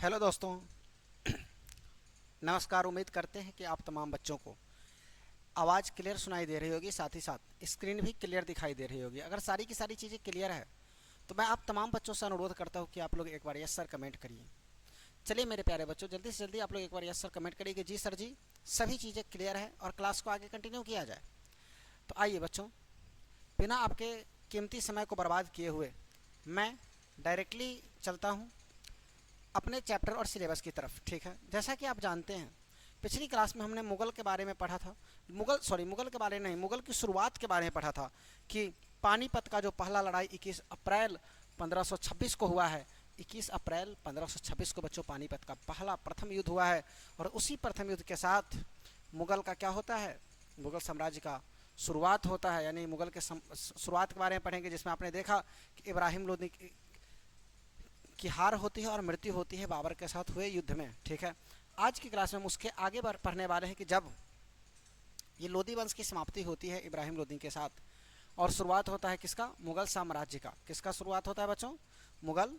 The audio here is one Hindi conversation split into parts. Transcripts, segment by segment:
हेलो दोस्तों। नमस्कार। उम्मीद करते हैं कि आप तमाम बच्चों को आवाज़ क्लियर सुनाई दे रही होगी, साथ ही साथ स्क्रीन भी क्लियर दिखाई दे रही होगी। अगर सारी की सारी चीज़ें क्लियर है तो मैं आप तमाम बच्चों से अनुरोध करता हूं कि आप लोग एक बार यस सर कमेंट करिए। चलिए मेरे प्यारे बच्चों, जल्दी से जल्दी आप लोग एक बार यस सर कमेंट करिए कि जी सर जी सभी चीज़ें क्लियर है और क्लास को आगे कंटिन्यू किया जाए। तो आइए बच्चों, बिना आपके कीमती समय को बर्बाद किए हुए मैं डायरेक्टली चलता हूँ अपने चैप्टर और सिलेबस की तरफ। ठीक है, जैसा कि आप जानते हैं पिछली क्लास में हमने मुगल के बारे में पढ़ा था। मुगल के बारे नहीं, मुगल की शुरुआत के बारे में पढ़ा था कि पानीपत का जो पहला लड़ाई 21 अप्रैल 1526 को हुआ है। 21 अप्रैल 1526 को बच्चों पानीपत का पहला प्रथम युद्ध हुआ है। और उसी प्रथम युद्ध के साथ मुगल का क्या होता है, मुगल साम्राज्य का शुरुआत होता है। यानी मुगल के शुरुआत के बारे में पढ़ेंगे, जिसमें आपने देखा कि इब्राहिम लोदी की हार होती है और मृत्यु होती है बाबर के साथ हुए युद्ध में। ठीक है, आज की क्लास में हम उसके आगे पढ़ने वाले हैं कि जब ये लोदी वंश की समाप्ति होती है इब्राहिम लोदी के साथ और शुरुआत होता है किसका, मुगल साम्राज्य का। किसका शुरुआत होता है बच्चों, मुगल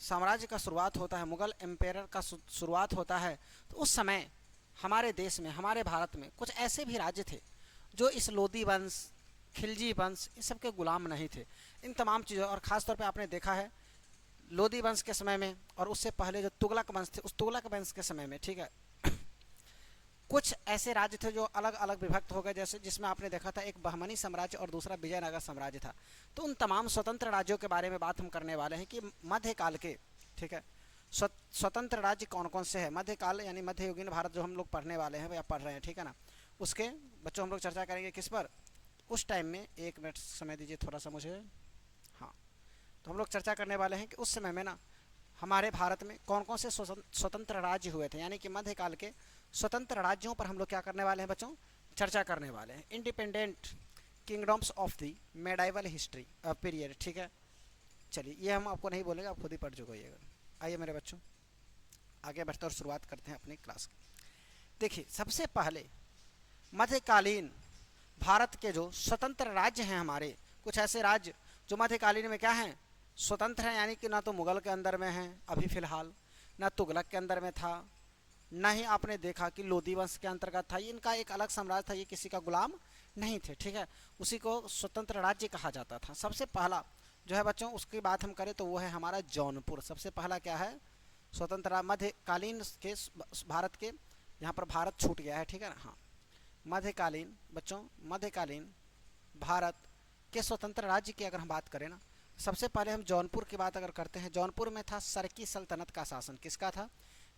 साम्राज्य का शुरुआत होता है, मुगल एम्पायर का शुरुआत होता है। तो उस समय हमारे देश में, हमारे भारत में कुछ ऐसे भी राज्य थे जो इस लोदी वंश, खिलजी वंश, इन सब के गुलाम नहीं थे। इन तमाम चीज़ों और ख़ास तौर पे आपने देखा है लोदी वंश के समय में और उससे पहले जो तुगलक वंश थे, उस तुगलक वंश के समय में, ठीक है, कुछ ऐसे राज्य थे जो अलग अलग विभक्त हो गए। जैसे जिसमें आपने देखा था एक बहमनी साम्राज्य और दूसरा विजयनगर साम्राज्य था। तो उन तमाम स्वतंत्र राज्यों के बारे में बात हम करने वाले हैं कि मध्यकाल के, ठीक है, स्वतंत्र राज्य कौन कौन से हैं। मध्यकाल यानी मध्ययुगीन भारत जो हम लोग पढ़ने वाले हैं या पढ़ रहे हैं, ठीक है ना, उसके बच्चों हम लोग चर्चा करेंगे किस पर, उस टाइम में। एक मिनट समय दीजिए थोड़ा सा मुझे। हाँ, तो हम लोग चर्चा करने वाले हैं कि उस समय में ना हमारे भारत में कौन कौन से स्वतंत्र राज्य हुए थे। यानी कि मध्यकाल के स्वतंत्र राज्यों पर हम लोग क्या करने वाले हैं बच्चों, चर्चा करने वाले हैं। Independent kingdoms of the medieval history period. ठीक है, चलिए ये हम आपको नहीं बोलेंगे, आप खुद ही पढ़ चुके। आइए मेरे बच्चों आगे बढ़ते और शुरुआत करते हैं अपनी क्लास की। देखिए सबसे पहले मध्यकालीन भारत के जो स्वतंत्र राज्य हैं हमारे, कुछ ऐसे राज्य जो मध्यकालीन में क्या हैं, स्वतंत्र हैं। यानी कि ना तो मुगल के अंदर में हैं अभी फ़िलहाल, ना तुगलक के अंदर में था, ना ही आपने देखा कि लोदी वंश के अंतर्गत था। ये इनका एक अलग साम्राज्य था, ये किसी का गुलाम नहीं थे। ठीक है, उसी को स्वतंत्र राज्य कहा जाता था। सबसे पहला जो है बच्चों, उसकी बात हम करें तो वो है हमारा जौनपुर। सबसे पहला क्या है, स्वतंत्र मध्यकालीन के भारत के, यहाँ पर भारत छूट गया है, ठीक है ना। हाँ, मध्यकालीन बच्चों, मध्यकालीन भारत के स्वतंत्र राज्य की अगर हम बात करें ना, सबसे पहले हम जौनपुर की बात अगर करते हैं, जौनपुर में था सरकी सल्तनत का शासन। किसका था,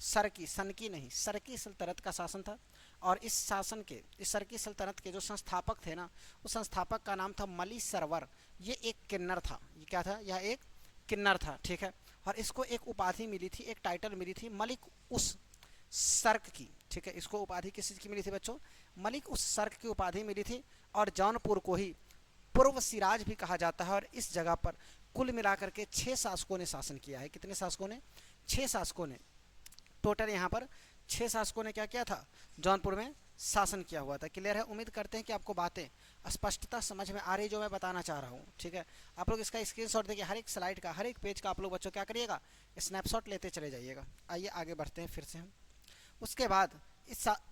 सरकी, सनकी नहीं, सरकी सल्तनत का शासन था। और इस शासन के, इस सरकी सल्तनत के जो संस्थापक थे ना, उस संस्थापक का नाम था मली सरवर। ये एक किन्नर था। ये क्या था, यह एक किन्नर था। ठीक है, और इसको एक उपाधि मिली थी, एक टाइटल मिली थी, मलिक उस सर्क की। ठीक है, इसको उपाधि किस चीज़ की मिली थी बच्चों, मलिक उस सर्क की उपाधि मिली थी। और जौनपुर को ही पूर्व सिराज भी कहा जाता है। और इस जगह पर कुल मिलाकर के 6 शासकों ने शासन किया है। कितने शासकों ने, 6 शासकों ने टोटल, यहाँ पर 6 शासकों ने क्या किया था, जौनपुर में शासन किया हुआ था। क्लियर है, उम्मीद करते हैं कि आपको बातें स्पष्टता समझ में आ रही जो मैं बताना चाह रहा हूँ। ठीक है, आप लोग इसका स्क्रीनशॉट देखिए, हर एक स्लाइड का, हर एक पेज का आप लोग बच्चों क्या करिएगा, स्नैपशॉट लेते चले जाइएगा। आइए आगे बढ़ते हैं फिर से हम। उसके बाद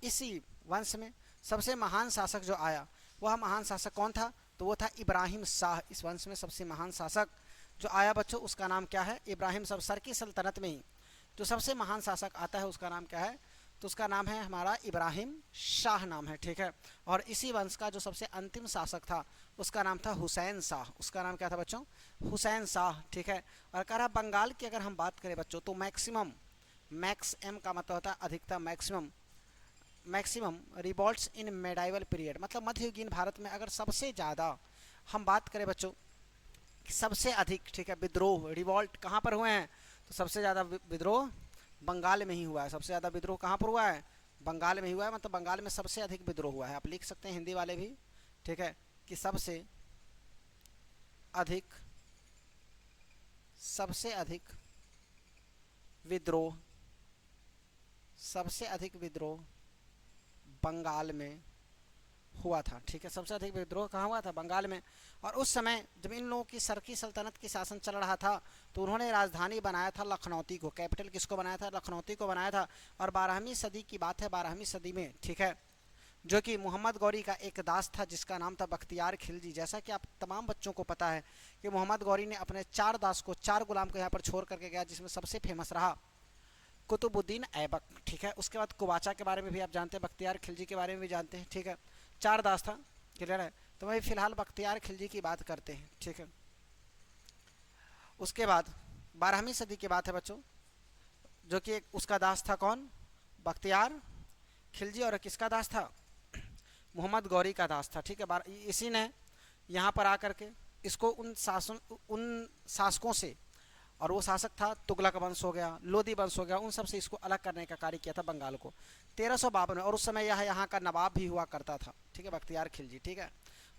इसी वंश में सबसे महान शासक जो आया, वह महान शासक कौन था, तो वो था इब्राहिम शाह। इस वंश में सबसे महान शासक जो आया बच्चों, उसका नाम क्या है, इब्राहिम। सब सर की सल्तनत में ही जो सबसे महान शासक आता है उसका नाम क्या है, तो उसका नाम है हमारा इब्राहिम शाह नाम है। ठीक है, और इसी वंश का जो सबसे अंतिम शासक था उसका नाम था हुसैन शाह। उसका नाम क्या था बच्चों, हुसैन शाह। ठीक है, और कह रहा बंगाल की अगर हम बात करें बच्चों, तो मैक्सिमम, मैक्स एम का मतलब होता है अधिकतम, मैक्सिमम, मैक्सिमम रिवॉल्ट्स इन मेडाइवल पीरियड, मतलब मध्ययुगीन भारत में अगर सबसे ज़्यादा हम बात करें बच्चों, सबसे अधिक, ठीक है, विद्रोह, रिवॉल्ट कहाँ पर हुए हैं, तो सबसे ज़्यादा विद्रोह बंगाल में ही हुआ है। सबसे ज़्यादा विद्रोह कहाँ पर हुआ है, बंगाल में ही हुआ है। मतलब बंगाल में सबसे अधिक विद्रोह हुआ है। आप लिख सकते हैं हिंदी वाले भी, ठीक है, कि सबसे अधिक, सबसे अधिक विद्रोह, सबसे अधिक विद्रोह बंगाल में हुआ था। ठीक है, सबसे अधिक विद्रोह कहाँ हुआ था? बंगाल में। और उस समय जब इन लोगों की सरकी सल्तनत की शासन चल रहा था तो उन्होंने राजधानी बनाया था लखनौती को, कैपिटल किसको बनाया था? लखनौती को बनाया था। और 12वीं सदी की बात है, 12वीं सदी में, ठीक है, जो कि मोहम्मद गौरी का एक दास था जिसका नाम था बख्तियार खिलजी। जैसा कि आप तमाम बच्चों को पता है कि मोहम्मद गौरी ने अपने 4 दास को, 4 गुलाम को यहाँ पर छोड़ करके गया, जिसमें सबसे फेमस रहा कुतुबुद्दीन ऐबक। ठीक है, उसके बाद कुबाचा के बारे में भी आप जानते हैं, बख्तियार खिलजी के बारे में भी जानते हैं। ठीक है, 4 दास था, क्लियर है। तो वही फिलहाल बख्तियार खिलजी की बात करते हैं। ठीक है, उसके बाद 12वीं सदी की बात है बच्चों, जो कि उसका दास था कौन? बख्तियार खिलजी। और किसका दास था? मोहम्मद गौरी का दास था। ठीक है, इसी ने यहाँ पर आकर के इसको उन शासकों से, और वो शासक था तुगलक वंश हो गया, लोधी वंश हो गया, उन सब से इसको अलग करने का कार्य किया था बंगाल को 1352 में। और उस समय यह यहाँ का नवाब भी हुआ करता था। ठीक है, बख्तियार खिलजी। ठीक है,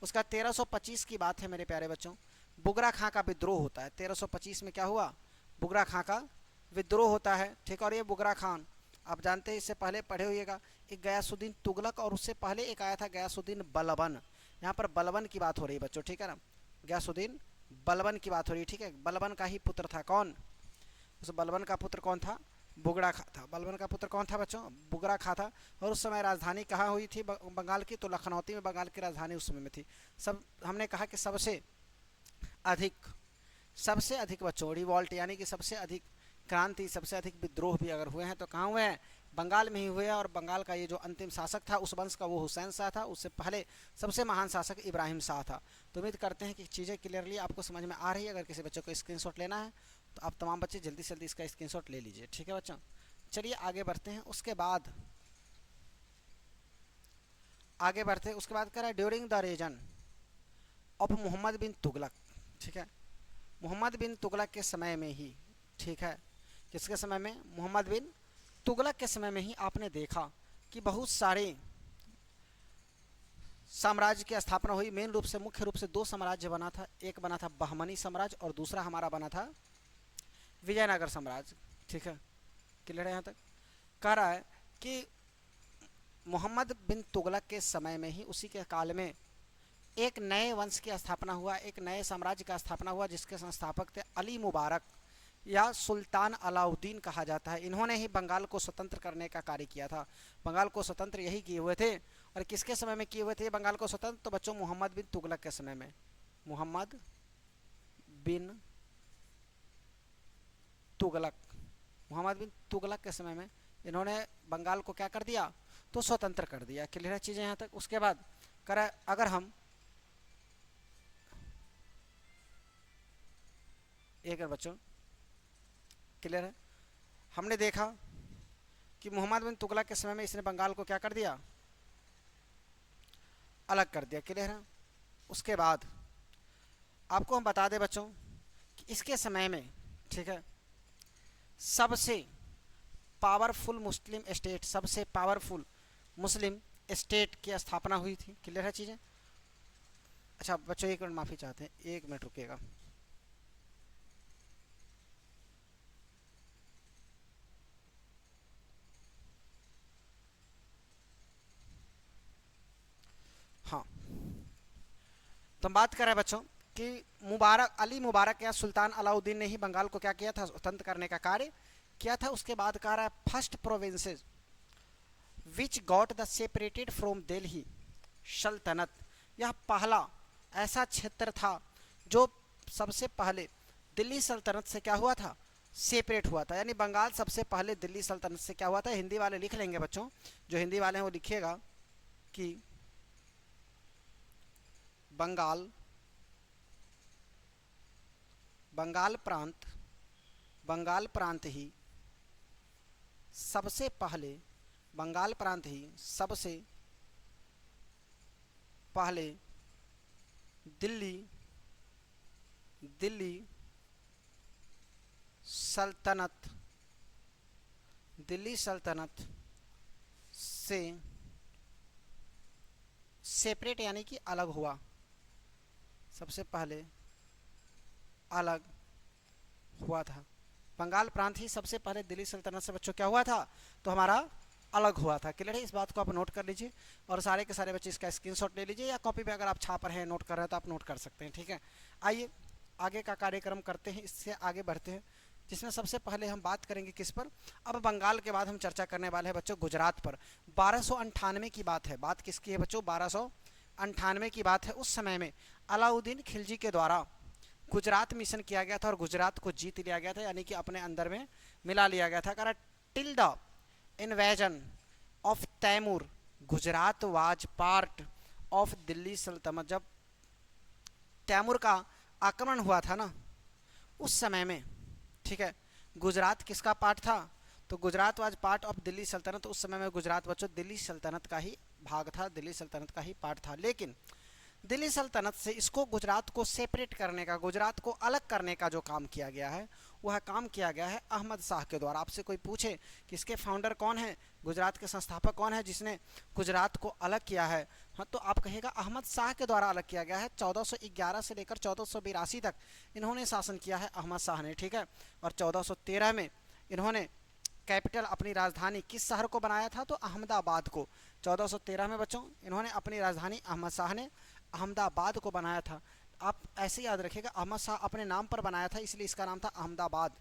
उसका 1325 की बात है मेरे प्यारे बच्चों, बुगरा खां का विद्रोह होता है। 1325 में क्या हुआ? बुगरा खां का विद्रोह होता है। ठीक, और ये बुगरा खान आप जानते हैं, इससे पहले पढ़े होइएगा, एक गयासुद्दीन तुगलक, और उससे पहले एक आया था गयासुद्दीन बलबन। यहाँ पर बलबन की बात हो रही है बच्चों, ठीक है ना, गयासुद्दीन बलबन की बात हो रही है। ठीक है, बलबन का ही पुत्र था कौन? उस बलबन का पुत्र कौन था? बुगड़ा खां था। बलबन का पुत्र कौन था बच्चों? बुगड़ा खां था। और उस समय राजधानी कहाँ हुई थी बंगाल की? तो लखनौती में बंगाल की राजधानी उस समय में थी। सब हमने कहा कि सबसे अधिक बच्चों रिवॉल्ट यानी कि सबसे अधिक क्रांति, सबसे अधिक विद्रोह भी अगर हुए हैं तो कहाँ हुए हैं? बंगाल में ही हुए हैं। और बंगाल का ये जो अंतिम शासक था उस वंश का, वो हुसैन शाह था। उससे पहले सबसे महान शासक इब्राहिम शाह था। तो उम्मीद करते हैं कि चीज़ें क्लियरली आपको समझ में आ रही है। अगर किसी बच्चों को स्क्रीनशॉट लेना है तो आप तमाम बच्चे जल्दी से जल्दी इसका स्क्रीनशॉट ले लीजिए। ठीक है बच्चों, चलिए आगे बढ़ते हैं। उसके बाद कह रहा है during the reign of Muhammad bin Tughlaq. ठीक है, मोहम्मद बिन तुगलक के समय में ही, ठीक है, किसके समय में? मोहम्मद बिन तुगलक के समय में ही आपने देखा कि बहुत सारे साम्राज्य की स्थापना हुई। मेन रूप से, मुख्य रूप से 2 साम्राज्य बना था। एक बना था बहमनी साम्राज्य और दूसरा हमारा बना था विजयनगर साम्राज्य। ठीक है, क्लियर है यहाँ तक? कह रहा है कि मोहम्मद बिन तुगलक के समय में ही, उसी के काल में एक नए वंश की स्थापना हुआ, एक नए साम्राज्य का स्थापना हुआ जिसके संस्थापक थे अली मुबारक या सुल्तान अलाउद्दीन कहा जाता है। इन्होंने ही बंगाल को स्वतंत्र करने का कार्य किया था। बंगाल को स्वतंत्र यही किए हुए थे। और किसके समय में किए हुए थे बंगाल को स्वतंत्र? तो बच्चों मोहम्मद बिन तुगलक के समय में। मोहम्मद बिन तुगलक, मोहम्मद बिन तुगलक के समय में इन्होंने बंगाल को क्या कर दिया? तो स्वतंत्र कर दिया। क्लियर है चीज़ें यहाँ तक? उसके बाद करा, अगर हम एक बच्चों, क्लियर है, हमने देखा कि मोहम्मद बिन तुगलक के समय में इसने बंगाल को क्या कर दिया? अलग कर दिया। क्लियर है? उसके बाद आपको हम बता दें बच्चों कि इसके समय में, ठीक है, सबसे पावरफुल मुस्लिम स्टेट, सबसे पावरफुल मुस्लिम स्टेट की स्थापना हुई थी। क्लियर है चीज़ें? अच्छा बच्चों, 1 मिनट माफ़ी चाहते हैं, 1 मिनट रुकेगा। हाँ, तो हम बात कर रहे हैं बच्चों कि अली मुबारक या सुल्तान अलाउद्दीन ने ही बंगाल को क्या किया था? स्वतंत्र करने का कार्य किया था। उसके बाद कह रहा है first provinces which got the separated from Delhi सल्तनत, यह पहला ऐसा क्षेत्र था जो सबसे पहले दिल्ली सल्तनत से क्या हुआ था? सेपरेट हुआ था। यानी बंगाल सबसे पहले दिल्ली सल्तनत से क्या हुआ था? हिंदी वाले लिख लेंगे बच्चों, जो हिंदी वाले हैं वो लिखिएगा कि बंगाल बंगाल प्रांत ही सबसे पहले, बंगाल प्रांत ही सबसे पहले दिल्ली सल्तनत से सेपरेट यानी कि अलग हुआ। सबसे पहले अलग हुआ था। बंगाल प्रांत ही सबसे पहले दिल्ली सल्तनत से बच्चों क्या हुआ था? तो हमारा अलग हुआ था। क्लियर है, इस बात को आप नोट कर लीजिए और सारे के सारे बच्चे इसका स्क्रीनशॉट ले लीजिए, या कॉपी पे अगर आप छाप रहे हैं, नोट कर रहे हैं, तो आप नोट कर सकते हैं। ठीक है, आइए आगे का कार्यक्रम करते हैं, इससे आगे बढ़ते हैं, जिसमें सबसे पहले हम बात करेंगे किस पर। अब बंगाल के बाद हम चर्चा करने वाले हैं बच्चों गुजरात पर। 1298 की बात है, बात किसकी है बच्चों, 1298 की बात है। उस समय में अलाउद्दीन खिलजी के द्वारा गुजरात मिशन किया गया था और गुजरात को जीत लिया गया था, यानी कि अपने अंदर में मिला लिया गया था। कारण till the invasion of Taimur Gujarat was part of Delhi Sultanat. जब तैमूर का आक्रमण हुआ था ना, उस समय में, ठीक है, गुजरात किसका पार्ट था, तो Gujarat was part of Delhi सल्तनत। तो उस समय में गुजरात बच्चों दिल्ली सल्तनत का ही भाग था, दिल्ली सल्तनत का ही पार्ट था। लेकिन दिल्ली सल्तनत से इसको गुजरात को सेपरेट करने का, गुजरात को अलग करने का जो काम किया गया है, वह काम किया गया है अहमद शाह के द्वारा। आपसे कोई पूछे कि इसके फाउंडर कौन है, गुजरात के संस्थापक कौन है जिसने गुजरात को अलग किया है, हाँ, तो आप कहिएगा अहमद शाह के द्वारा अलग किया गया है। 1411 से लेकर 1482 तक इन्होंने शासन किया है अहमद शाह ने। ठीक है, और 1413 में इन्होंने कैपिटल, अपनी राजधानी किस शहर को बनाया था, तो अहमदाबाद को। 1413 में बच्चों इन्होंने अपनी राजधानी अहमद शाह ने अहमदाबाद को बनाया था। आप ऐसे याद रखिएगा, अहमद शाह अपने नाम पर बनाया था, इसलिए इसका नाम था अहमदाबाद।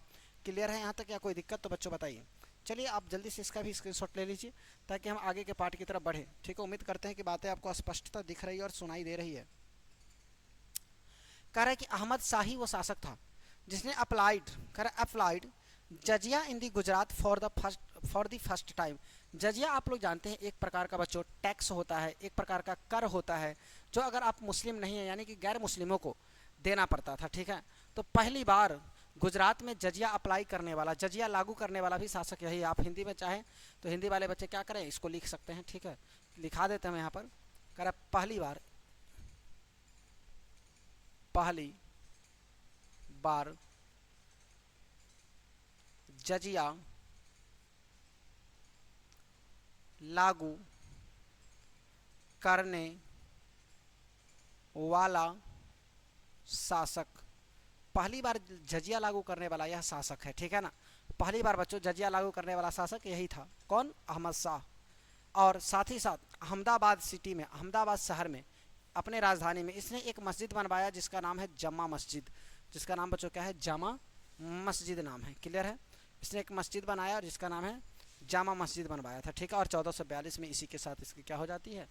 क्लियर है यहाँ तक, या कोई दिक्कत तो बच्चों बताइए। चलिए आप जल्दी से इसका भी स्क्रीनशॉट ले लीजिए ताकि हम आगे के पार्ट की तरफ बढ़ें। ठीक है, उम्मीद करते हैं कि बातें आपको स्पष्टता दिख रही है और सुनाई दे रही है। कह रहा है कि अहमद शाही वो शासक था जिसने applied jizya in the Gujarat for the first time. जजिया आप लोग जानते हैं एक प्रकार का बच्चों टैक्स होता है, एक प्रकार का कर होता है, जो अगर आप मुस्लिम नहीं है यानी कि गैर मुस्लिमों को देना पड़ता था। ठीक है, तो पहली बार गुजरात में जजिया अप्लाई करने वाला, जजिया लागू करने वाला भी शासक यही। आप हिंदी में चाहें तो हिंदी वाले बच्चे क्या करें, इसको लिख सकते हैं। ठीक है, लिखा देते हैं यहाँ पर। कह रहा पहली बार जजिया लागू करने वाला शासक, पहली बार जजिया लागू करने वाला यह शासक है। ठीक है ना, पहली बार बच्चों जजिया लागू करने वाला शासक यही था। कौन, अहमद शाह। और साथ ही साथ अहमदाबाद सिटी में, अहमदाबाद शहर में, अपने राजधानी में इसने एक मस्जिद बनवाया जिसका नाम है जमा मस्जिद। जिसका नाम बच्चों क्या है, जामा मस्जिद नाम है। क्लियर है, इसने एक मस्जिद बनाया और जिसका नाम है जामा मस्जिद बनवाया था। ठीक है, और 1442 में इसी के साथ इसकी क्या हो जाती है,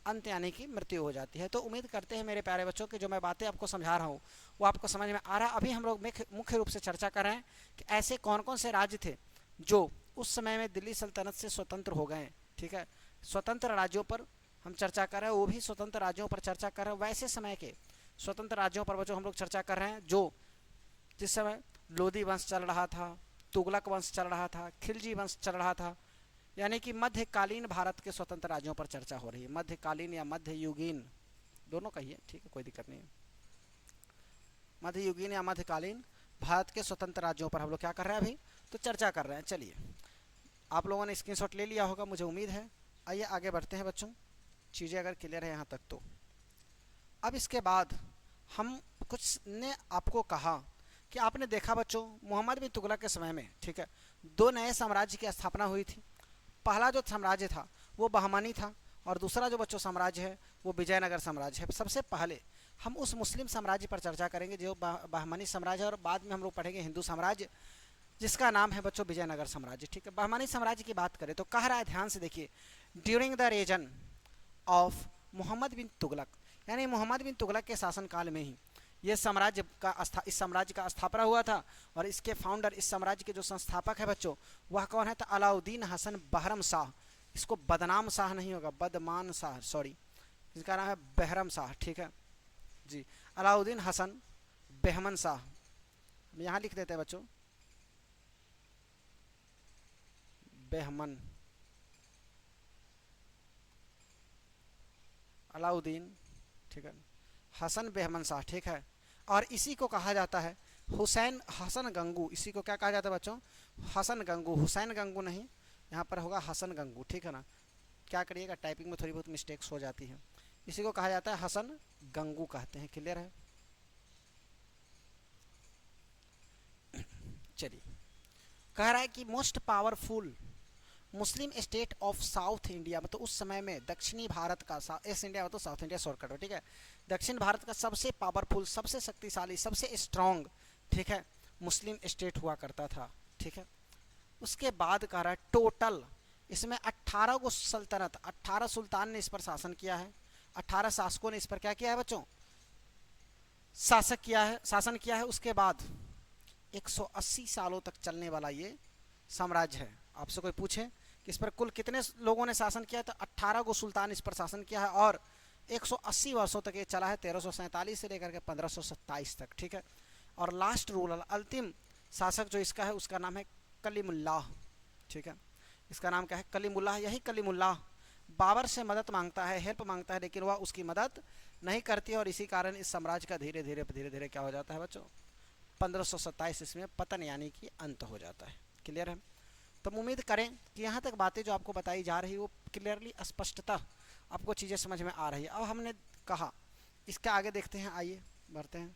अंत यानी कि मृत्यु हो जाती है। तो उम्मीद करते हैं मेरे प्यारे बच्चों कि जो मैं बातें आपको समझा रहा हूँ वो आपको समझ में आ रहा है। अभी हम लोग मुख्य रूप से चर्चा कर रहे हैं कि ऐसे कौन कौन से राज्य थे जो उस समय में दिल्ली सल्तनत से स्वतंत्र हो गए। ठीक है, स्वतंत्र राज्यों पर हम चर्चा कर रहे हैं, वो भी स्वतंत्र राज्यों पर चर्चा कर रहे हैं। वैसे समय के स्वतंत्र राज्यों पर बच्चों हम लोग चर्चा कर रहे हैं जो जिस समय लोधी वंश चल रहा था, तुगलक वंश चल रहा था, खिलजी वंश चल रहा था, यानी कि मध्यकालीन भारत के स्वतंत्र राज्यों पर चर्चा हो रही है। मध्यकालीन या मध्ययुगीन दोनों कहिए, ठीक है, कोई दिक्कत नहीं है। मध्ययुगीन या मध्यकालीन भारत के स्वतंत्र राज्यों पर हम लोग क्या कर रहे हैं, अभी तो चर्चा कर रहे हैं। चलिए, आप लोगों ने स्क्रीनशॉट ले लिया होगा मुझे उम्मीद है। आइए आगे बढ़ते हैं बच्चों, चीज़ें अगर क्लियर है यहाँ तक तो। अब इसके बाद हम कुछ ने आपको कहा कि आपने देखा बच्चों मोहम्मद बिन तुगलक के समय में, ठीक है, दो नए साम्राज्य की स्थापना हुई थी। पहला जो साम्राज्य था वो बहमनी था और दूसरा जो बच्चों साम्राज्य है वो विजयनगर साम्राज्य है। सबसे पहले हम उस मुस्लिम साम्राज्य पर चर्चा करेंगे जो बहमनी साम्राज्य है, और बाद में हम लोग पढ़ेंगे हिंदू साम्राज्य जिसका नाम है बच्चों विजयनगर साम्राज्य। ठीक है, बहमनी साम्राज्य की बात करें तो कह रहा है, ध्यान से देखिए, during the reign of Muhammad bin Tughlaq, यानी मोहम्मद बिन तुगलक के शासनकाल में ही ये साम्राज्य का इस साम्राज्य का स्थापना हुआ था। और इसके फाउंडर, इस साम्राज्य के जो संस्थापक है बच्चों, वह कौन है, तो अलाउद्दीन हसन बहरम शाह। इसको बदनाम शाह नहीं होगा, बदमान शाह, सॉरी, इसका नाम है बहरम शाह। ठीक है जी, अलाउद्दीन हसन बेहमन शाह, यहाँ लिख देते हैं बच्चों बेहमन, अलाउद्दीन, ठीक है, हसन बेहमन शाह। ठीक है, और इसी को कहा जाता है हुसैन हसन गंगू। इसी को क्या कहा जाता है बच्चों, हसन गंगू, हुसैन गंगू नहीं, यहाँ पर होगा हसन गंगू। ठीक है ना, क्या करिएगा, टाइपिंग में थोड़ी बहुत मिस्टेक्स हो जाती है। इसी को कहा जाता है हसन गंगू कहते हैं। क्लियर है, चलिए, कह रहा है कि most powerful Muslim state of south India, मतलब उस समय में दक्षिणी भारत का, ईस्ट इंडिया मतलब साउथ इंडिया शॉर्टकट हो, ठीक है, दक्षिण भारत का सबसे पावरफुल, सबसे शक्तिशाली, सबसे स्ट्रॉन्ग, ठीक है, मुस्लिम स्टेट हुआ करता था, ठीक है। उसके बाद कह रहा है टोटल इसमें 18 को सल्तनत, 18 सुल्तान ने इस पर शासन किया है, 18 शासकों ने इस पर क्या किया है बच्चों, शासन किया है। उसके बाद 180 सालों तक चलने वाला ये साम्राज्य है। आपसे कोई पूछे कि इस पर कुल कितने लोगों ने शासन किया है, तो 18 को सुल्तान इस पर शासन किया है और 180 वर्षों तक ये चला है, 1347 से लेकर के 1527 तक, ठीक है। और लास्ट रूलर, अंतिम शासक जो इसका है उसका नाम है कलीमुल्लाह, ठीक है। इसका नाम क्या है, कलीमुल्लाह। यही कलीमुल्लाह बाबर से मदद मांगता है, हेल्प मांगता है, लेकिन वह उसकी मदद नहीं करती है और इसी कारण इस साम्राज्य का धीरे धीरे क्या हो जाता है बच्चों, 1527 इसमें पतन यानी कि अंत हो जाता है। क्लियर है। तो उम्मीद करें कि यहाँ तक बातें जो आपको बताई जा रही वो क्लियरली, स्पष्टता आपको चीज़ें समझ में आ रही है। अब हमने कहा इसके आगे देखते हैं, आइए बढ़ते हैं।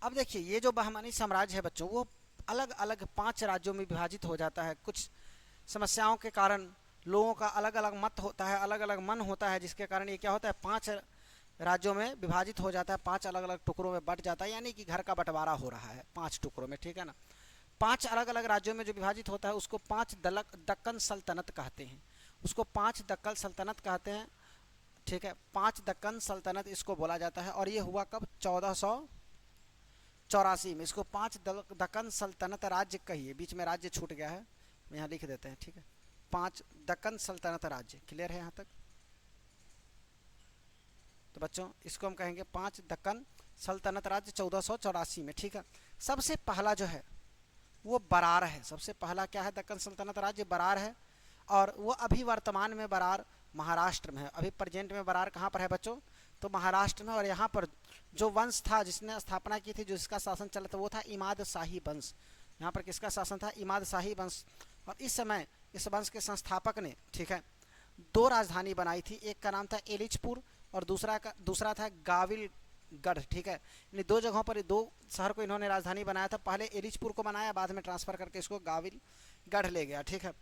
अब देखिए ये जो बहमानी साम्राज्य है बच्चों, वो अलग अलग 5 राज्यों में विभाजित हो जाता है। कुछ समस्याओं के कारण लोगों का अलग अलग मत होता है, अलग अलग मन होता है, जिसके कारण ये क्या होता है, 5 राज्यों में विभाजित हो जाता है, 5 अलग अलग टुकड़ों में बंट जाता है, यानी कि घर का बंटवारा हो रहा है 5 टुकड़ों में, ठीक है ना। 5 अलग अलग राज्यों में जो विभाजित होता है उसको 5 दक्कन सल्तनत कहते हैं, उसको 5 दक्कन सल्तनत कहते हैं, ठीक है। 5 दक्कन सल्तनत इसको बोला जाता है। और ये हुआ कब, 1484 में। इसको 5 दक्कन सल्तनत राज्य कहिए, बीच में राज्य छूट गया है, यहाँ लिख देते हैं, ठीक है। 5 दक्कन सल्तनत राज्य। क्लियर है यहाँ तक। तो बच्चों इसको हम कहेंगे 5 दक्कन सल्तनत राज्य 1484 में, ठीक है। सबसे पहला जो है वो बरार है। सबसे पहला क्या है, दक्कन सल्तनत राज्य बरार है। और वो अभी वर्तमान में बरार महाराष्ट्र में है। अभी प्रेजेंट में बरार कहाँ पर है बच्चों, तो महाराष्ट्र में। और यहाँ पर जो वंश था जिसने स्थापना की थी, जो इसका शासन चला था, वो था इमाद शाही वंश। यहाँ पर किसका शासन था, इमाद शाही वंश। और इस समय इस वंश के संस्थापक ने, ठीक है, 2 राजधानी बनाई थी। एक का नाम था एलिचपुर और दूसरा था गाविलगढ़, ठीक है। इन 2 जगहों पर 2 शहर को इन्होंने राजधानी बनाया था। पहले एलिचपुर को बनाया, बाद में ट्रांसफ़र करके इसको गाविलगढ़ ले गया, ठीक है।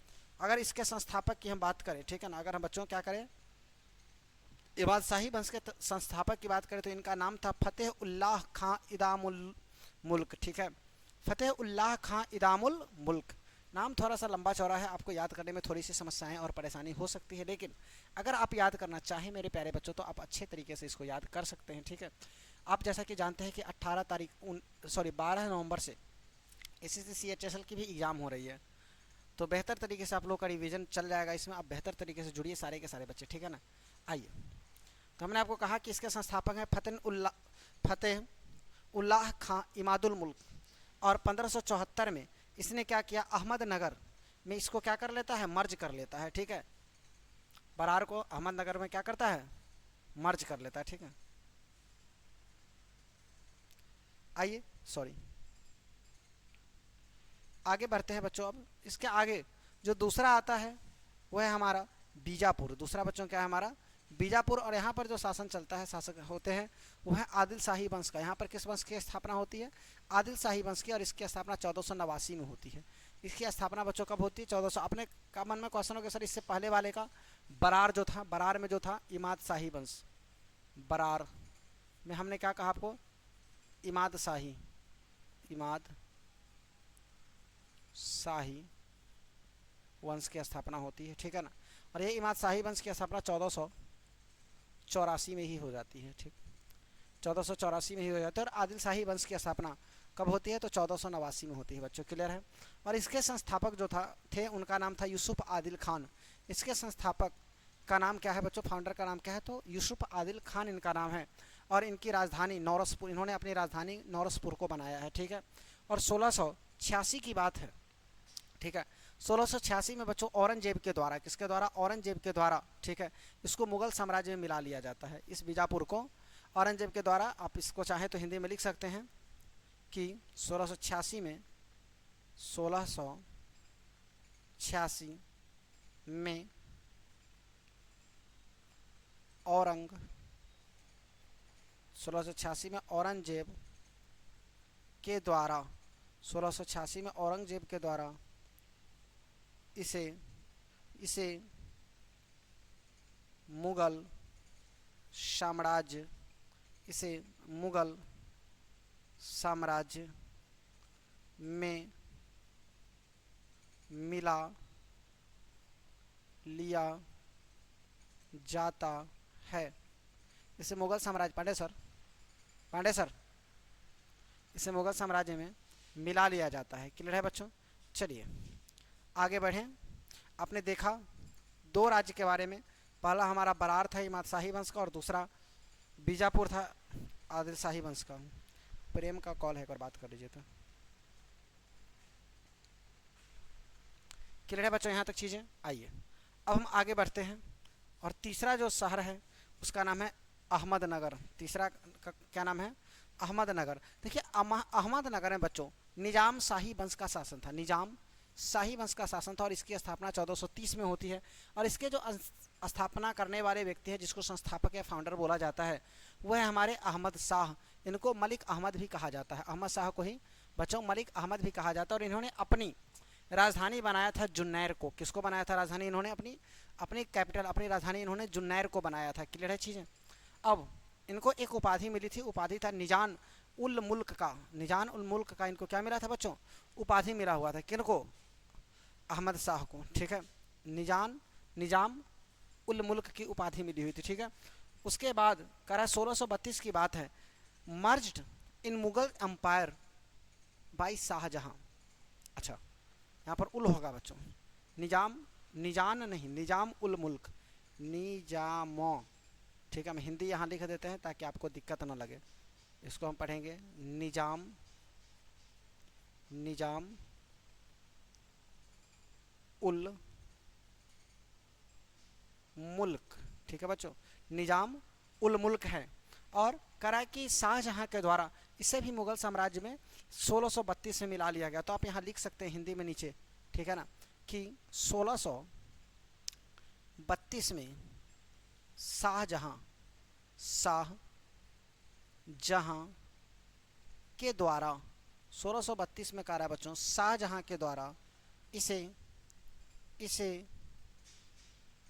अगर इसके संस्थापक की हम बात करें, ठीक है ना, अगर हम बच्चों क्या करें, इबाद शाही वंश के संस्थापक की बात करें तो इनका नाम था फतेह उल्लाह खां इदामुल मुल्क, ठीक है। फतेह उल्लाह खां इदामुल मुल्क। नाम थोड़ा सा लंबा चौड़ा है, आपको याद करने में थोड़ी सी समस्याएं और परेशानी हो सकती है, लेकिन अगर आप याद करना चाहें मेरे प्यारे बच्चों तो आप अच्छे तरीके से इसको याद कर सकते हैं, ठीक है। आप जैसा कि जानते हैं कि 12 नवंबर से SSC CHSL की भी एग्ज़ाम हो रही है, तो बेहतर तरीके से आप लोग का रिवीजन चल जाएगा इसमें। आप बेहतर तरीके से जुड़िए सारे के सारे बच्चे, ठीक है ना। आइए, तो हमने आपको कहा कि इसके संस्थापक हैं फतेह उल्लाह खां इमादुल मुल्क। और 1574 में इसने क्या किया, अहमदनगर में इसको क्या कर लेता है, मर्ज कर लेता है, ठीक है। बरार को अहमदनगर में क्या करता है, मर्ज कर लेता है, ठीक है। आइए आगे बढ़ते हैं बच्चों। अब इसके आगे जो दूसरा आता है वो है हमारा बीजापुर। दूसरा बच्चों क्या है हमारा, बीजापुर। और यहाँ पर जो शासन चलता है, शासक होते हैं, वो है आदिल शाही वंश का। यहाँ पर किस वंश की स्थापना होती है, आदिल शाही वंश की। और इसकी स्थापना 1489 में होती है। इसकी स्थापना बच्चों कब होती है, 1400। अपने का मन में क्वेश्चन हो गया सर इससे पहले वाले का, बरार जो था, बरार में जो था इमाद शाही वंश, बरार में हमने क्या कहा आपको, इमाद शाही वंश की स्थापना होती है, ठीक है ना। और ये इमाद शाही वंश की स्थापना 1484 में ही हो जाती है, ठीक। 1484 में ही हो जाती है। और आदिल शाही वंश की स्थापना कब होती है, तो 1489 में होती है बच्चों। क्लियर है। और इसके संस्थापक जो थे उनका नाम था यूसुफ आदिल खान। इसके संस्थापक का नाम क्या है बच्चों, फाउंडर का नाम क्या है, तो यूसुफ आदिल खान इनका नाम है। और इनकी राजधानी नौरसपुर, इन्होंने अपनी राजधानी नौरसपुर को बनाया है, ठीक है। और 1686 की बात है, ठीक है। 1686 में बच्चों औरंगजेब के द्वारा, किसके द्वारा, औरंगजेब के द्वारा, ठीक है, इसको मुगल साम्राज्य में मिला लिया जाता है। इस बीजापुर को औरंगजेब के द्वारा, आप इसको चाहें तो हिंदी में लिख सकते हैं कि 1686 में औरंगजेब के द्वारा 1686 में औरंगजेब के द्वारा इसे इसे मुगल साम्राज्य इसे मुगल साम्राज्य में मिला लिया जाता है। इसे मुगल साम्राज्य पांडे सर इसे मुगल साम्राज्य में मिला लिया जाता है। क्लियर है बच्चों? चलिए आगे बढ़ें। आपने देखा दो राज्य के बारे में, पहला हमारा बरार था इमाद शाही वंश का और दूसरा बीजापुर था आदिल शाही वंश का। प्रेम का कॉल है, एक बार बात कर लीजिए तो। क्लियर है बच्चों यहाँ तक चीज़ें? आइए अब हम आगे बढ़ते हैं और तीसरा जो शहर है उसका नाम है अहमदनगर। तीसरा का क्या नाम है? अहमदनगर। देखिए अहमदनगर में बच्चों निजाम शाही वंश का शासन था, निजाम शाही वंश का शासन था और इसकी स्थापना 1430 में होती है। और इसके जो स्थापना करने वाले व्यक्ति हैं जिसको संस्थापक या फाउंडर बोला जाता है वह है हमारे अहमद शाह। इनको मलिक अहमद भी कहा जाता है, अहमद शाह को ही बच्चों मलिक अहमद भी कहा जाता है। और इन्होंने अपनी राजधानी बनाया था जुन्नैर को। किसको बनाया था राजधानी? इन्होंने अपनी कैपिटल अपनी राजधानी इन्होंने जुन्नैर को बनाया था। क्लियर है चीज़ें? अब इनको एक उपाधि मिली थी, उपाधि था निजान उल मुल्क का। निजान उल मुल्क का इनको क्या मिला था बच्चों? उपाधि मिला हुआ था। किनको? अहमद शाह को। ठीक है, निजाम उल मुल्क की उपाधि मिली हुई थी। ठीक है, उसके बाद कह रहा है 1632 की बात है, merged in Mughal empire by Shahjahan. अच्छा यहाँ पर उल होगा बच्चों, निजान नहीं, निजाम उल मुल्क, निजामो। ठीक है, हम हिंदी यहाँ लिख देते हैं ताकि आपको दिक्कत ना लगे। इसको हम पढ़ेंगे निजाम उल मुल्क। ठीक है बच्चों, निजाम उल मुल्क है। और करा कि शाहजहां के द्वारा इसे भी मुगल साम्राज्य में 1632 में मिला लिया गया। तो आप यहाँ लिख सकते हैं हिंदी में नीचे, ठीक है ना, कि 1632 में शाहजहां के द्वारा 1632 में कह रहा है बच्चों शाहजहां के द्वारा इसे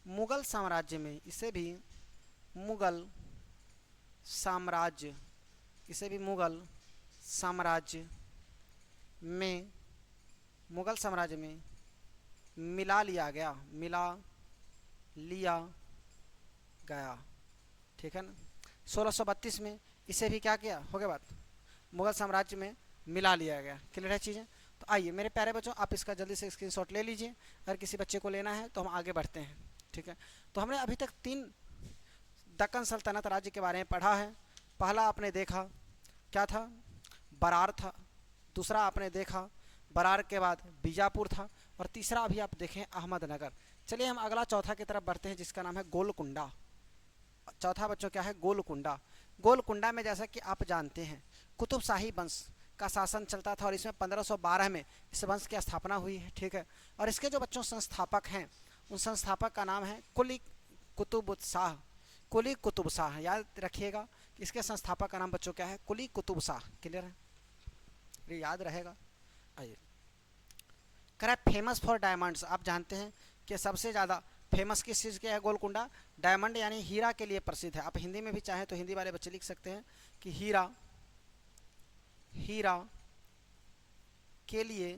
मुगल साम्राज्य में इसे भी मुगल साम्राज्य में मिला लिया गया। ठीक है ना, 1632 में इसे भी क्या किया? हो गया बात, मुगल साम्राज्य में मिला लिया गया। क्लियर है चीज़ें? तो आइए मेरे प्यारे बच्चों, आप इसका जल्दी से स्क्रीनशॉट ले लीजिए। अगर किसी बच्चे को लेना है तो हम आगे बढ़ते हैं। ठीक है, तो हमने अभी तक 3 दक्कन सल्तनत राज्य के बारे में पढ़ा है। पहला आपने देखा क्या था? बरार था। दूसरा आपने देखा बरार के बाद बीजापुर था। और तीसरा अभी आप देखें अहमदनगर। चलिए हम अगला चौथा की तरफ बढ़ते हैं जिसका नाम है गोलकुंडा। चौथा बच्चों क्या है? गोलकुंडा। गोलकुंडा में जैसा कि आप जानते हैं कुतुब शाही वंश का शासन चलता था और इसमें 1512 में इस वंश की स्थापना हुई है। ठीक है, और इसके जो बच्चों संस्थापक हैं उन संस्थापक का नाम है कुली कुतुब शाह। याद रखिएगा कि इसके संस्थापक का नाम बच्चों क्या है? कुली कुतुब शाह। क्लियर है? ये याद रहेगा। आइए कह रहा है फेमस फॉर डायमंड्स। आप जानते हैं कि सबसे ज़्यादा फेमस किस चीज़ के है? गोलकुंडा डायमंड यानी हीरा के लिए प्रसिद्ध है। आप हिंदी में भी चाहें तो हिंदी वाले बच्चे लिख सकते हैं कि हीरा के लिए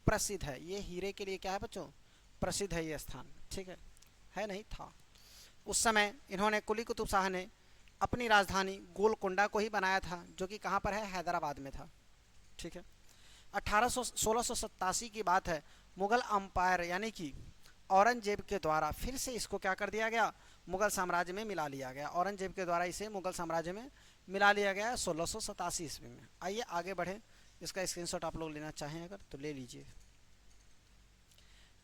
प्रसिद्ध है। ये हीरे के लिए क्या है बच्चों? प्रसिद्ध है ये स्थान। ठीक है नहीं था। उस समय इन्होंने कुली कुतुब शाह ने अपनी राजधानी गोलकुंडा को ही बनाया था, जो कि कहाँ पर है? हैदराबाद में था। ठीक है, 1687 की बात है, मुगल अंपायर यानी कि औरंगजेब के द्वारा फिर से इसको क्या कर दिया गया? मुगल साम्राज्य में मिला लिया गया। औरंगजेब के द्वारा इसे मुगल साम्राज्य में मिला लिया गया 1687 ईस्वी में। आइए आगे बढ़ें। इसका स्क्रीनशॉट आप लोग लेना चाहें अगर तो ले लीजिए।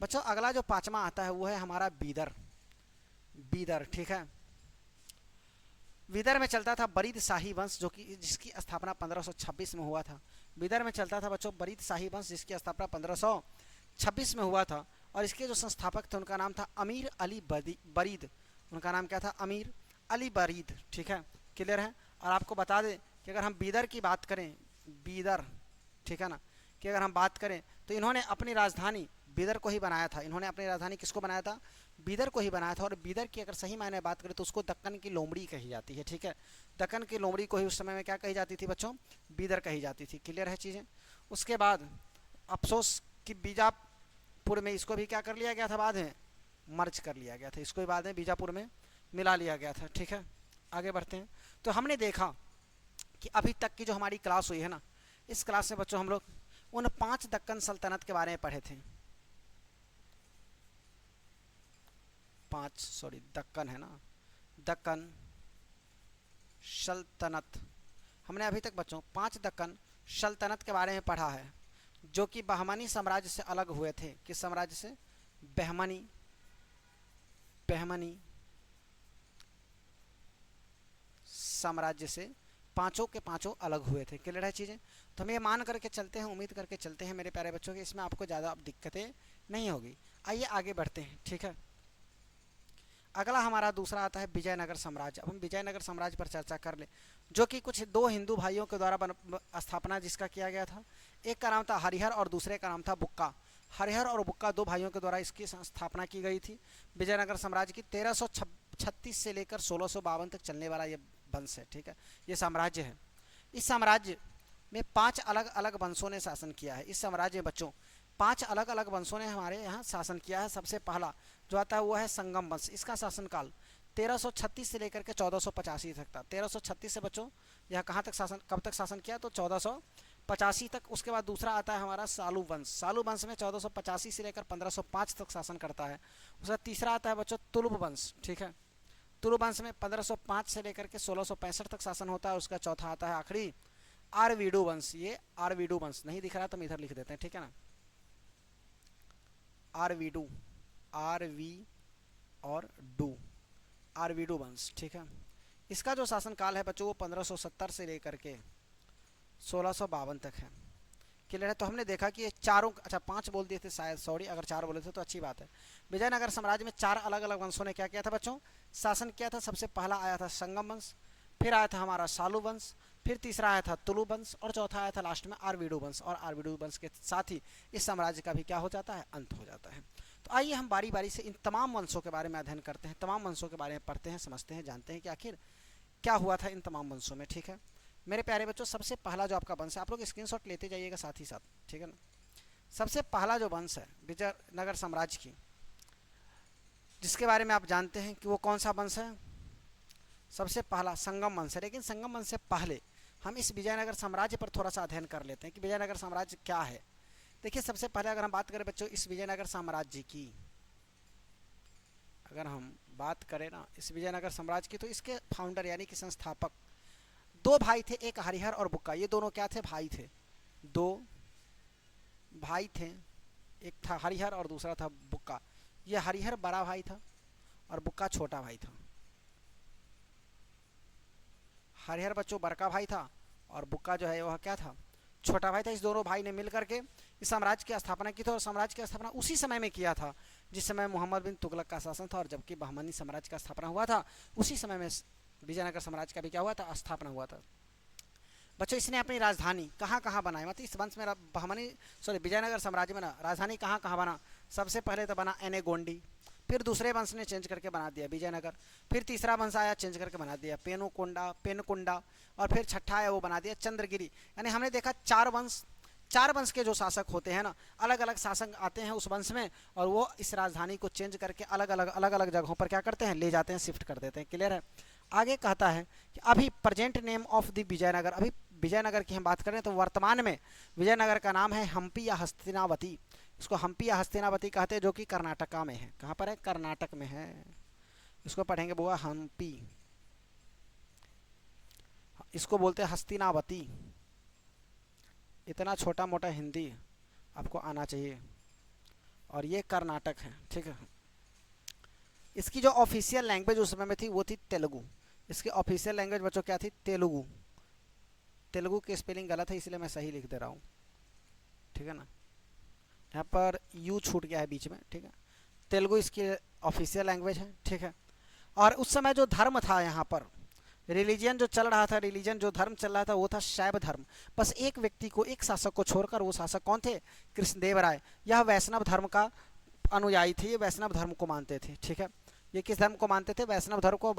बच्चों अगला जो 5वां आता है वो है हमारा बीदर। ठीक है, बीदर में चलता था बरीद शाही वंश जिसकी स्थापना 1526 में हुआ था। बीदर में चलता था बच्चों बरीद शाही वंश जिसकी स्थापना 1526 में हुआ था। और इसके जो संस्थापक थे उनका नाम था अमीर अली बरीद। उनका नाम क्या था? अमीर अली बरीद। ठीक है, क्लियर है? और आपको बता दें कि अगर हम बीदर की बात करें, बीदर ठीक है ना, कि अगर हम बात करें तो इन्होंने अपनी राजधानी बीदर को ही बनाया था। इन्होंने अपनी राजधानी किसको बनाया था? बीदर को ही बनाया था। और बीदर की अगर सही मायने बात करें तो उसको दक्कन की लोमड़ी कही जाती है। ठीक है, दक्कन की लोमड़ी को ही उस समय में क्या कही जाती थी बच्चों? बीदर कही जाती थी। क्लियर है चीज़ें? उसके बाद अफसोस कि बीजापुर में इसको भी क्या कर लिया गया था, बाद में मर्ज कर लिया गया था, इसको भी बाद में बीजापुर में मिला लिया गया था। ठीक है, आगे बढ़ते हैं। तो हमने देखा कि अभी तक की जो हमारी क्लास हुई है ना, इस क्लास में बच्चों हम लोग उन 5 दक्कन सल्तनत के बारे में पढ़े थे। 5 सॉरी दक्कन है ना, दक्कन सल्तनत। हमने अभी तक बच्चों 5 दक्कन सल्तनत के बारे में पढ़ा है, जो कि बहमनी साम्राज्य से अलग हुए थे। किस साम्राज्य से? बहमनी साम्राज्य से पांचों के पांचों अलग हुए थे। क्लियर है चीज़ें? तो हम ये मान करके चलते हैं, उम्मीद करके चलते हैं मेरे प्यारे बच्चों कि इसमें आपको ज़्यादा अब दिक्कतें नहीं होगी। आइए आगे बढ़ते हैं। ठीक है, अगला हमारा दूसरा आता है विजयनगर साम्राज्य। अब हम विजयनगर साम्राज्य पर चर्चा कर ले, जो कि कुछ 2 हिंदू भाइयों के द्वारा स्थापना जिसका किया गया था। एक का नाम था हरिहर और दूसरे का नाम था बुक्का। हरिहर और बुक्का 2 भाइयों के द्वारा इसकी स्थापना की गई थी विजयनगर साम्राज्य की। 1336 से लेकर 1652 तक चलने वाला ये वंश है। ठीक है, ये साम्राज्य है। इस साम्राज्य में 5 अलग अलग वंशों ने शासन किया है। इस साम्राज्य में बच्चों 5 अलग अलग वंशों ने हमारे यहाँ शासन किया है। सबसे पहला जो आता है वो है संगम वंश। इसका शासनकाल 1336 से लेकर के 1485 तक था। 1336 से बच्चों यह कहाँ तक शासन, कब तक शासन किया? तो 1485 तक। उसके बाद दूसरा आता है हमारा सालू वंश। सालू वंश में 1485 से लेकर 1505 तक शासन करता है। उसका तीसरा आता है बच्चों तुलुप वंश। ठीक है, तुलुप वंश में 1505 से लेकर के 1665 तक शासन होता है। उसका चौथा आता है आखिरी आरवीडू वंश। ये आरवीडू वंश नहीं दिख रहा तो हम इधर लिख देते हैं। ठीक है ना, आरवीडू, आरवी और डू, आरवीडू वंश। ठीक है, इसका जो शासनकाल है बच्चों वो 1570 से लेकर के 1652 तक है। क्लियर है? तो हमने देखा कि ये चारों, अच्छा 5 बोल दिए थे शायद, सॉरी, अगर 4 बोले थे तो अच्छी बात है। विजयनगर साम्राज्य में 4 अलग अलग वंशों ने क्या किया था बच्चों? शासन किया था। सबसे पहला आया था संगम वंश, फिर आया था हमारा सालू वंश, फिर तीसरा आया था तुलु वंश और चौथा आया था लास्ट में आरवीडू वंश। और आरवीडू वंश के साथ ही इस साम्राज्य का भी क्या हो जाता है? अंत हो जाता है। तो आइए हम बारी बारी से इन तमाम वंशों के बारे में अध्ययन करते हैं, तमाम वंशों के बारे में पढ़ते हैं, समझते हैं, जानते हैं कि आखिर क्या हुआ था इन तमाम वंशों में। ठीक है मेरे प्यारे बच्चों, सबसे पहला जो आपका वंश है, आप लोग स्क्रीनशॉट लेते जाइएगा साथ ही साथ। ठीक है ना, सबसे पहला जो वंश है विजयनगर साम्राज्य की, जिसके बारे में आप जानते हैं कि वो कौन सा वंश है? सबसे पहला संगम वंश है। लेकिन संगम वंश से पहले हम इस विजयनगर साम्राज्य पर थोड़ा सा अध्ययन कर लेते हैं कि विजयनगर साम्राज्य क्या है। देखिए, सबसे पहले अगर हम बात करें बच्चों इस विजयनगर साम्राज्य की, अगर हम बात करें ना इस विजयनगर साम्राज्य की, तो इसके फाउंडर यानी कि संस्थापक 2 भाई थे, एक हरिहर और बुक्का। ये दोनों क्या थे? भाई थे। 2 भाई थे, एक था हरिहर और दूसरा था बुक्का। ये हरिहर बड़ा भाई था और बुक्का छोटा भाई था। हरिहर बच्चों बड़का भाई था और बुक्का जो है वह क्या था? छोटा भाई था। इस दोनों भाई ने मिलकर के इस साम्राज्य की स्थापना की थी और साम्राज्य की स्थापना उसी समय में किया था जिस समय मोहम्मद बिन तुगलक का शासन था। और जबकि बहमनी साम्राज्य का स्थापना हुआ था उसी समय में विजयनगर साम्राज्य का भी क्या हुआ था? स्थापना हुआ था। बच्चों इसने अपनी राजधानी कहाँ कहाँ बनाई? मतलब इस वंश में विजयनगर साम्राज्य में ना राजधानी कहाँ कहाँ बना? सबसे पहले तो बना एनेगोंडी, फिर दूसरे वंश ने चेंज करके बना दिया विजयनगर, फिर तीसरा वंश आया चेंज करके बना दिया पेनुकुंडा, और फिर छठा आया वो बना दिया चंद्रगिरी। यानी हमने देखा 4 वंश के जो शासक होते हैं ना, अलग अलग शासक आते हैं उस वंश में और वो इस राजधानी को चेंज करके अलग अलग जगहों पर क्या करते हैं? ले जाते हैं, शिफ्ट कर देते हैं। क्लियर है? आगे कहता है कि अभी present name of the Vijayanagar, अभी विजयनगर की हम बात करें तो वर्तमान में विजयनगर का नाम है हम्पी या हस्तिनावती। इसको हम्पी या हस्तिनावती कहते हैं, जो कि कर्नाटका में है। कहाँ पर है? कर्नाटक में है। इसको पढ़ेंगे बुआ हम्पी, इसको बोलते हैं हस्तिनावती। इतना छोटा मोटा हिंदी आपको आना चाहिए। और ये कर्नाटक है। ठीक है, इसकी जो ऑफिशियल लैंग्वेज उस समय में थी वो थी तेलुगु। इसकी ऑफिशियल लैंग्वेज बच्चों क्या थी? तेलुगु। तेलुगु की स्पेलिंग गलत है इसलिए मैं सही लिख दे रहा हूँ। ठीक है ना, यहाँ पर यू छूट गया है बीच में। ठीक है, तेलुगु इसकी ऑफिशियल लैंग्वेज है। ठीक है, और उस समय जो धर्म था यहाँ पर, रिलीजन जो चल रहा था, रिलीजन जो धर्म चल रहा था वो था शैव धर्म। बस एक व्यक्ति को, एक शासक को छोड़कर, वो शासक कौन थे? कृष्णदेव राय। यह वैष्णव धर्म का अनुयायी थे, ये वैष्णव धर्म को मानते थे। ठीक है, ये किस धर्म को मानते थे? वैष्णव धर्म को।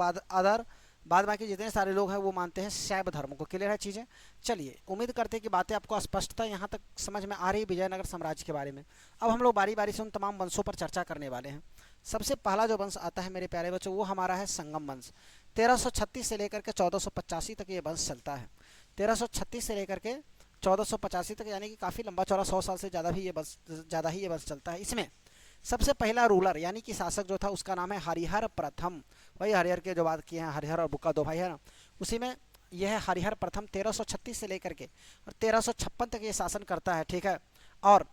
बाद बाकी जितने सारे लोग हैं वो मानते हैं शैव धर्म को। क्लियर है चीज़ें? चलिए, उम्मीद करते हैं कि बातें आपको स्पष्टता यहाँ तक समझ में आ रही है विजयनगर साम्राज्य के बारे में। अब हम लोग बारी बारी से उन तमाम वंशों पर चर्चा करने वाले हैं। सबसे पहला जो वंश आता है मेरे प्यारे बच्चों, वो हमारा है संगम वंश। 1336 से लेकर के 1485 तक ये वंश चलता है। 1336 से लेकर के 1485 तक, यानी कि काफ़ी लंबा चौड़ा, 100 साल से ज़्यादा ही ये वंश चलता है। इसमें सबसे पहला रूलर यानी कि शासक जो था उसका नाम है हरिहर प्रथम। वही हरिहर के जो बात किए हैं, हरिहर और बुक्का दो भाई है ना, उसी में यह है हरिहर प्रथम। 1336 से लेकर के और 1356 तक ये शासन करता है। ठीक है, और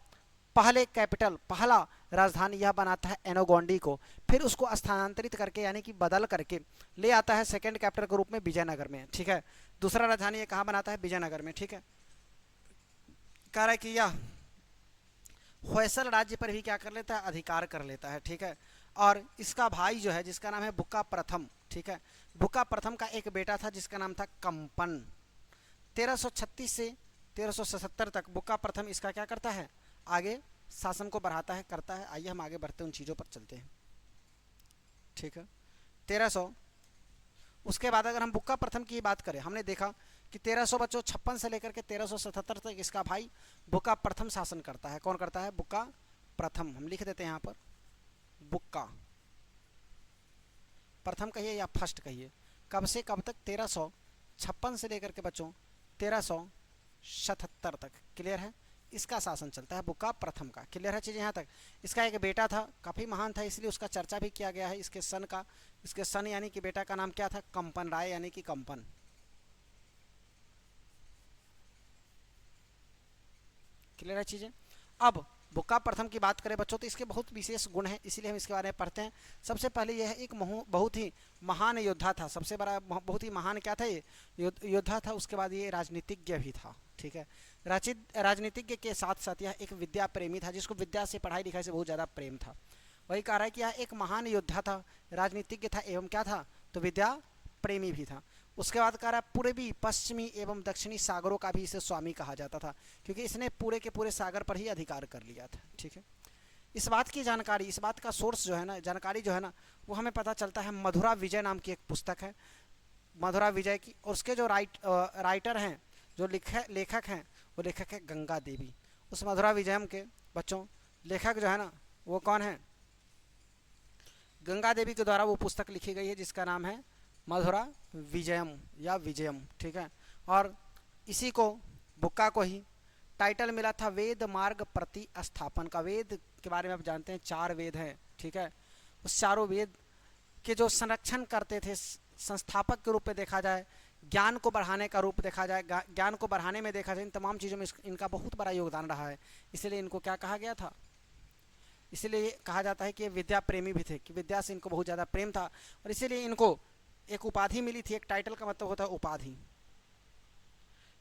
पहला राजधानी यह बनाता है एनोगोंडी को, फिर उसको स्थानांतरित करके यानी कि बदल करके ले आता है सेकंड कैपिटल के रूप में विजयनगर में। ठीक है, दूसरा राजधानी ये कहाँ बनाता है? विजयनगर में। ठीक है, कह रहा है कि यह होयसल राज्य पर भी क्या कर लेता है? अधिकार कर लेता है। ठीक है, और इसका भाई जो है जिसका नाम है बुक्का प्रथम। ठीक है, बुक्का प्रथम का एक बेटा था जिसका नाम था कंपन। 1336 से 1377 तक बुक्का प्रथम इसका क्या करता है? आगे शासन को बढ़ाता है, करता है। आइए हम आगे बढ़ते हैं, उन चीज़ों पर चलते हैं। ठीक है, 1300 उसके बाद अगर हम बुक्का प्रथम की बात करें, हमने देखा कि 1356 से लेकर के 1377 तक इसका भाई बुक्का प्रथम शासन करता है। कौन करता है? बुक्का प्रथम। हम लिख देते हैं यहाँ पर बुक्का प्रथम कहिए या फर्स्ट कहिए। कब से कब तक? 1356 से लेकर के बच्चों 1377 तक। क्लियर है? इसका शासन चलता है बुक्का प्रथम का। क्लियर है चीज़ यहाँ तक? इसका एक बेटा था, काफ़ी महान था, इसलिए उसका चर्चा भी किया गया है। इसके सन यानी कि बेटा का नाम क्या था? कंपन राय यानी कि कंपन। क्लियर है चीज़ें? अब बुक्का प्रथम की बात करें बच्चों तो इसके बहुत विशेष गुण हैं, इसीलिए हम इसके बारे में पढ़ते हैं। सबसे पहले यह एक बहुत ही महान योद्धा था। सबसे बड़ा बहुत ही महान क्या था? ये योद्धा था। उसके बाद ये राजनीतिज्ञ भी था। ठीक है, राजनीतिज्ञ के साथ साथ यह एक विद्या प्रेमी था, जिसको विद्या से, पढ़ाई लिखाई से बहुत ज़्यादा प्रेम था। वही कह रहा है कि यह एक महान योद्धा था, राजनीतिज्ञ था एवं क्या था? तो विद्या प्रेमी भी था। उसके बाद कह रहा है पूर्वी, पश्चिमी एवं दक्षिणी सागरों का भी इसे स्वामी कहा जाता था, क्योंकि इसने पूरे के पूरे सागर पर ही अधिकार कर लिया था। ठीक है, इस बात की जानकारी, इस बात का सोर्स जो है ना, जानकारी जो है ना, वो हमें पता चलता है मधुरा विजय नाम की एक पुस्तक है, मधुरा विजय की। और उसके जो राइटर हैं, जो लेखक हैं, वो लेखक है गंगा देवी। उस मधुरा विजयम के बच्चों लेखक जो है ना, वो कौन है? गंगा देवी के द्वारा वो पुस्तक लिखी गई है, जिसका नाम है मधुरा विजयम या विजयम। ठीक है, और इसी को, बुक्का को ही टाइटल मिला था वेद मार्ग प्रति स्थापन का। वेद के बारे में आप जानते हैं, 4 वेद हैं। ठीक है, उस चारों वेद के जो संरक्षण करते थे, संस्थापक के रूप में देखा जाए, ज्ञान को बढ़ाने का रूप देखा जाए, ज्ञान को बढ़ाने में देखा जाए, इन तमाम चीज़ों में इनका बहुत बड़ा योगदान रहा है। इसलिए इनको क्या कहा गया था? इसलिए कहा जाता है कि ये विद्या प्रेमी भी थे, कि विद्या से इनको बहुत ज़्यादा प्रेम था, और इसीलिए इनको एक उपाधि मिली थी। एक टाइटल का मतलब होता है उपाधि।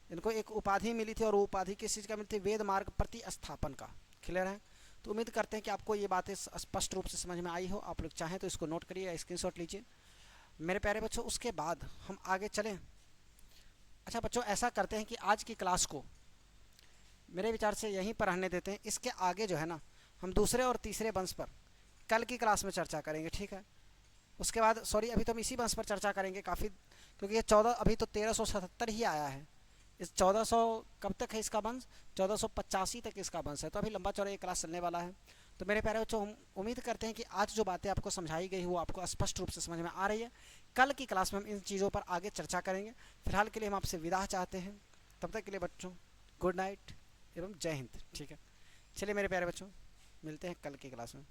इनको एक उपाधि मिली थी, और वो उपाधि किस चीज़ का मिली थी? वेद मार्ग प्रति स्थापन का। क्लियर है? तो उम्मीद करते हैं कि आपको ये बातें स्पष्ट रूप से समझ में आई हो। आप लोग चाहें तो इसको नोट करिए या स्क्रीनशॉट लीजिए मेरे प्यारे बच्चों। उसके बाद हम आगे चलें। अच्छा बच्चों, ऐसा करते हैं कि आज की क्लास को मेरे विचार से यहीं पर रहने देते हैं। इसके आगे जो है ना, हम दूसरे और तीसरे वंश पर कल की क्लास में चर्चा करेंगे। ठीक है, उसके बाद अभी तो हम इसी वंश पर चर्चा करेंगे काफ़ी, क्योंकि ये 14, अभी तो 1377 ही आया है। इस 1400 कब तक है इसका वंश? 1485 तक इसका वंश है। तो अभी लंबा चौड़ा ये क्लास चलने वाला है। तो मेरे प्यारे बच्चों, हम उम्मीद करते हैं कि आज जो बातें आपको समझाई गई वो आपको स्पष्ट रूप से समझ में आ रही है। कल की क्लास में हम इन चीज़ों पर आगे चर्चा करेंगे। फिलहाल के लिए हम आपसे विदा चाहते हैं। तब तक के लिए बच्चों गुड नाइट एवं जय हिंद। ठीक है, चलिए मेरे प्यारे बच्चों, मिलते हैं कल की क्लास में।